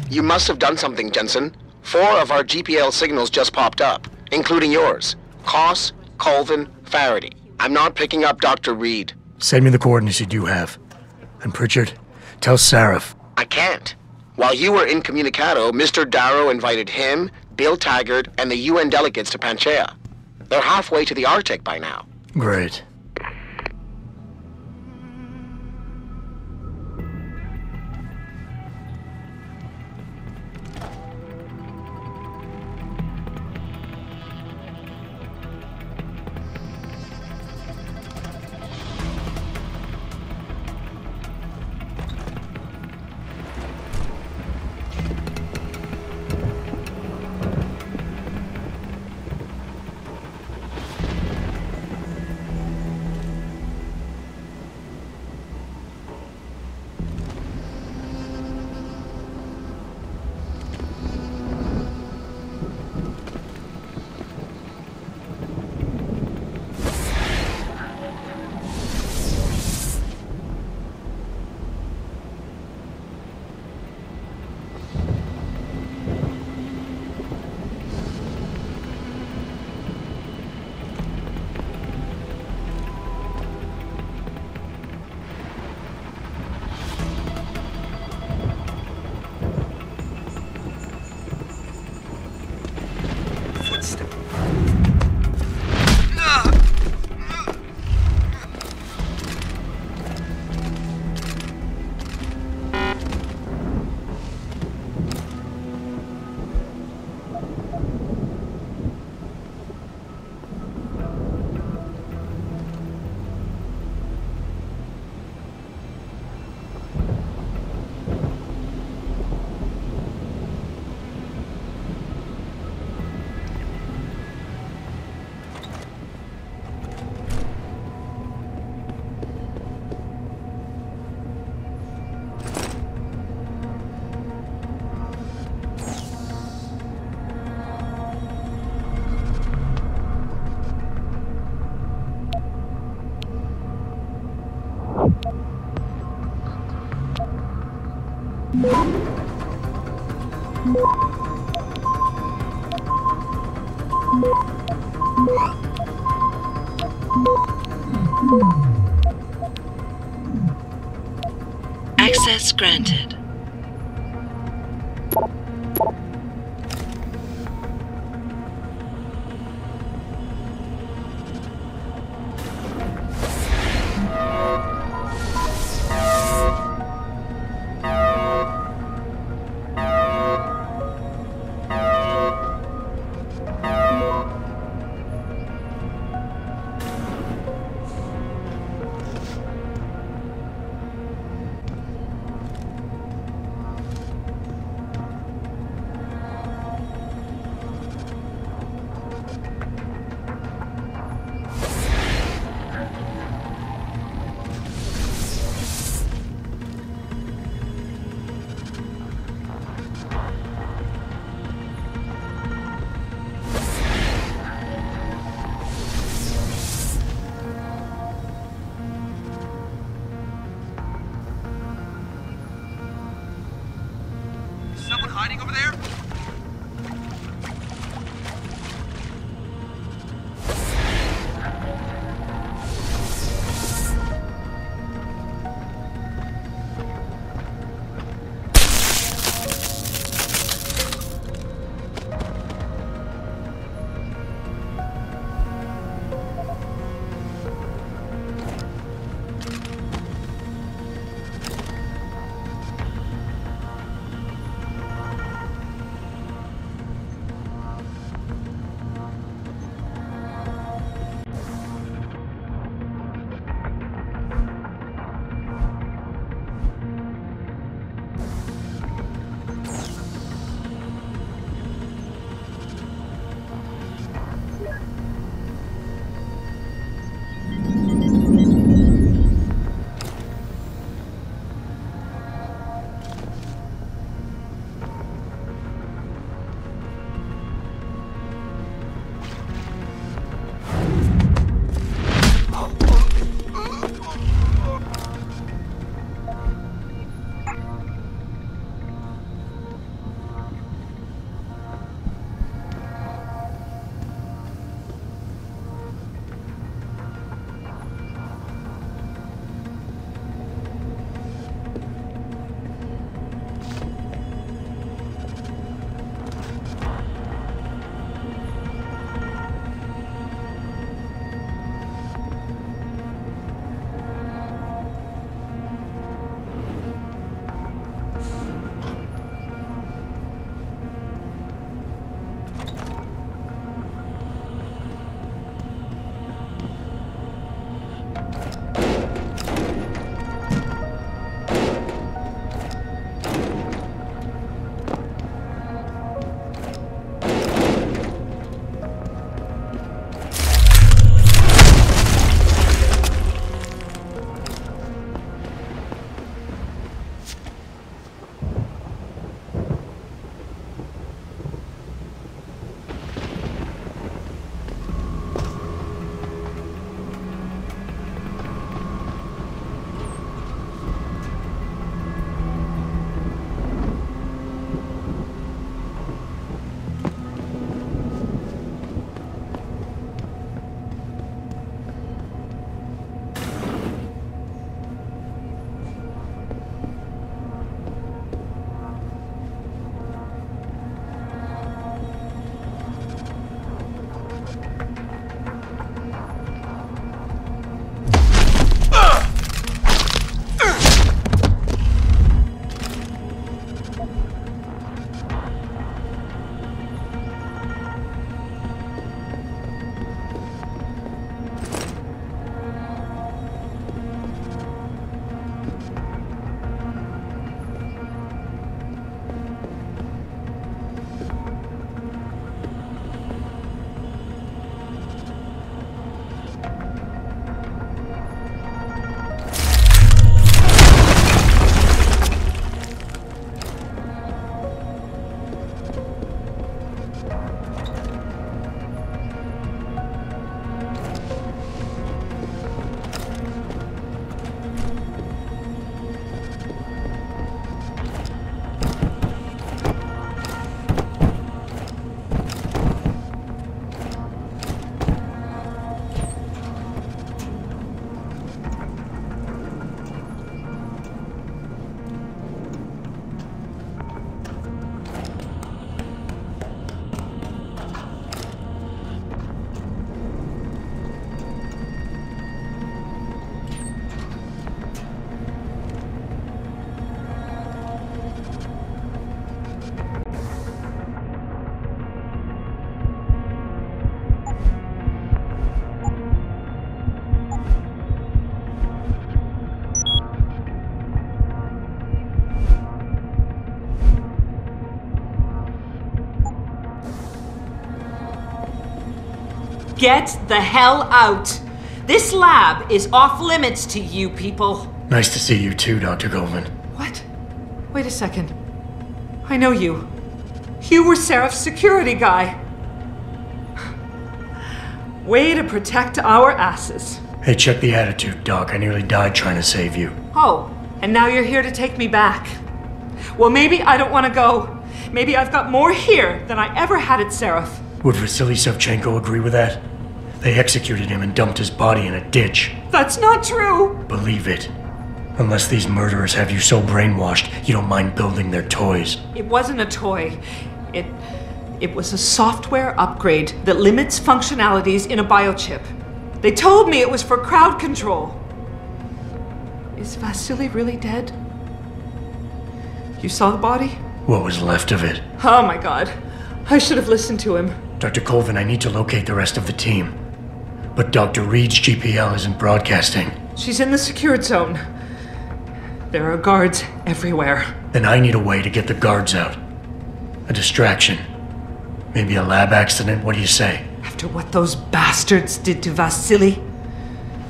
You must have done something, Jensen. 4 of our GPL signals just popped up, including yours. Koss, Colvin, Faraday. I'm not picking up Dr. Reed. Send me the coordinates you do have. And Pritchard, tell Sarif. I can't. While you were incommunicado, Mr. Darrow invited him, Bill Taggart, and the UN delegates to Panchaea. They're halfway to the Arctic by now. Great. Access granted. Get the hell out! This lab is off limits to you people. Nice to see you too, Dr. Goldman. What? Wait a second. I know you. You were Seraph's security guy. Way to protect our asses. Hey, check the attitude, Doc. I nearly died trying to save you. Oh, and now you're here to take me back. Well, maybe I don't want to go. Maybe I've got more here than I ever had at Seraph. Would Vasily Savchenko agree with that? They executed him and dumped his body in a ditch. That's not true! Believe it. Unless these murderers have you so brainwashed, you don't mind building their toys. It wasn't a toy. It was a software upgrade that limits functionalities in a biochip. They told me it was for crowd control. Is Vasily really dead? You saw the body? What was left of it? Oh my god. I should have listened to him. Dr. Colvin, I need to locate the rest of the team. But Dr. Reed's GPL isn't broadcasting. She's in the secured zone. There are guards everywhere. Then I need a way to get the guards out. A distraction. Maybe a lab accident, what do you say? After what those bastards did to Vasily?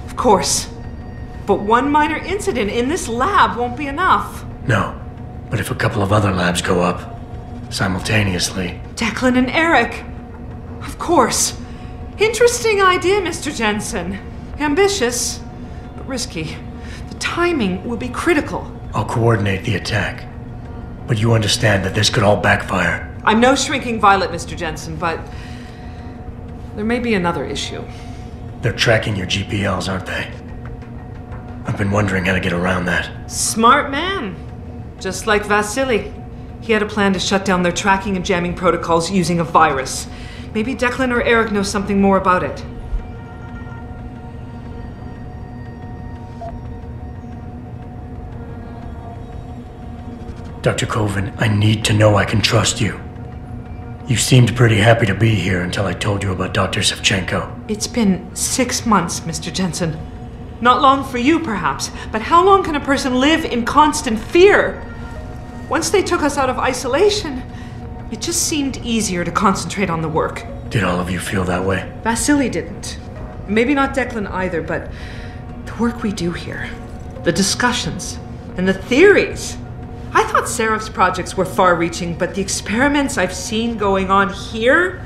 Of course. But one minor incident in this lab won't be enough. No. But if a couple of other labs go up, simultaneously... Declan and Eric. Of course. Interesting idea, Mr. Jensen. Ambitious, but risky. The timing will be critical. I'll coordinate the attack. But you understand that this could all backfire. I'm no shrinking violet, Mr. Jensen, but there may be another issue. They're tracking your GPLs, aren't they? I've been wondering how to get around that. Smart man. Just like Vasily. He had a plan to shut down their tracking and jamming protocols using a virus. Maybe Declan or Eric know something more about it. Dr. Colvin, I need to know I can trust you. You seemed pretty happy to be here until I told you about Dr. Savchenko. It's been 6 months, Mr. Jensen. Not long for you, perhaps, but how long can a person live in constant fear? Once they took us out of isolation, it just seemed easier to concentrate on the work. Did all of you feel that way? Vasily didn't. Maybe not Declan either, but the work we do here, the discussions, and the theories. I thought Seraph's projects were far-reaching, but the experiments I've seen going on here,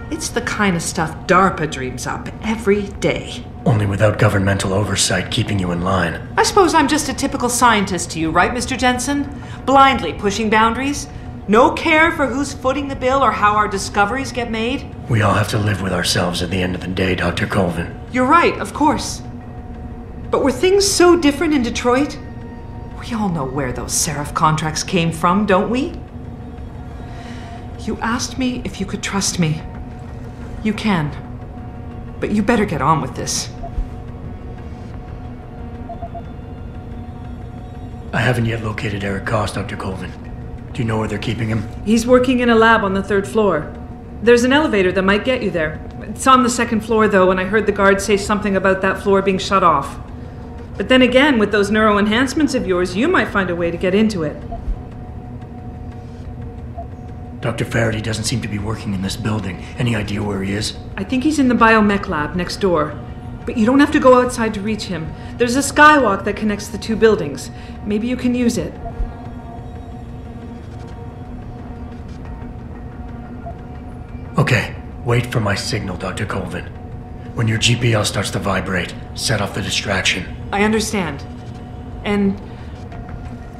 it's the kind of stuff DARPA dreams up every day. Only without governmental oversight keeping you in line. I suppose I'm just a typical scientist to you, right, Mr. Jensen? Blindly pushing boundaries? No care for who's footing the bill or how our discoveries get made? We all have to live with ourselves at the end of the day, Dr. Colvin. You're right, of course. But were things so different in Detroit? We all know where those Seraph contracts came from, don't we? You asked me if you could trust me. You can. But you better get on with this. I haven't yet located Eric Koss, Dr. Colvin. Do you know where they're keeping him? He's working in a lab on the 3rd floor. There's an elevator that might get you there. It's on the 2nd floor, though, and I heard the guard say something about that floor being shut off. But then again, with those neuroenhancements of yours, you might find a way to get into it. Dr. Faraday doesn't seem to be working in this building. Any idea where he is? I think he's in the biomech lab next door. But you don't have to go outside to reach him. There's a skywalk that connects the 2 buildings. Maybe you can use it. Okay, wait for my signal, Dr. Colvin. When your GPL starts to vibrate, set off the distraction. I understand. And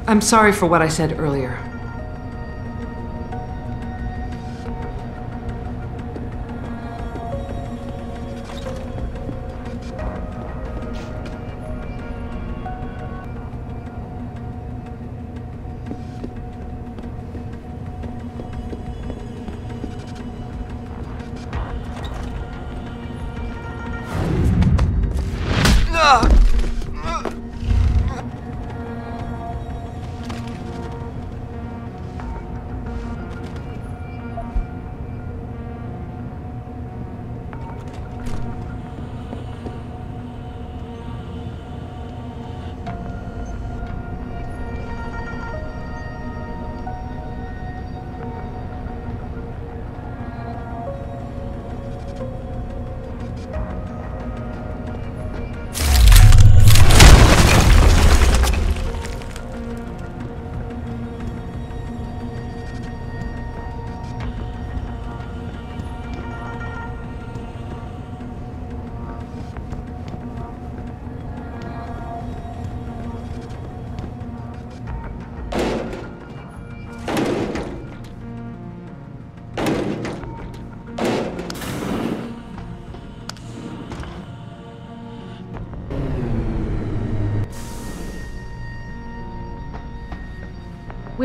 I'm sorry for what I said earlier.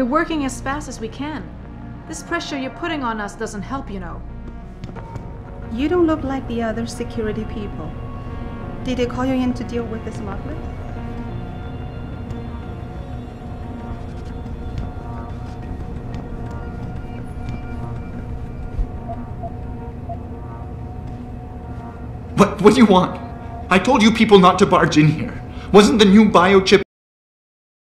We're working as fast as we can. This pressure you're putting on us doesn't help, you know. You don't look like the other security people. Did they call you in to deal with the smugglers? What do you want? I told you people not to barge in here. Wasn't the new biochip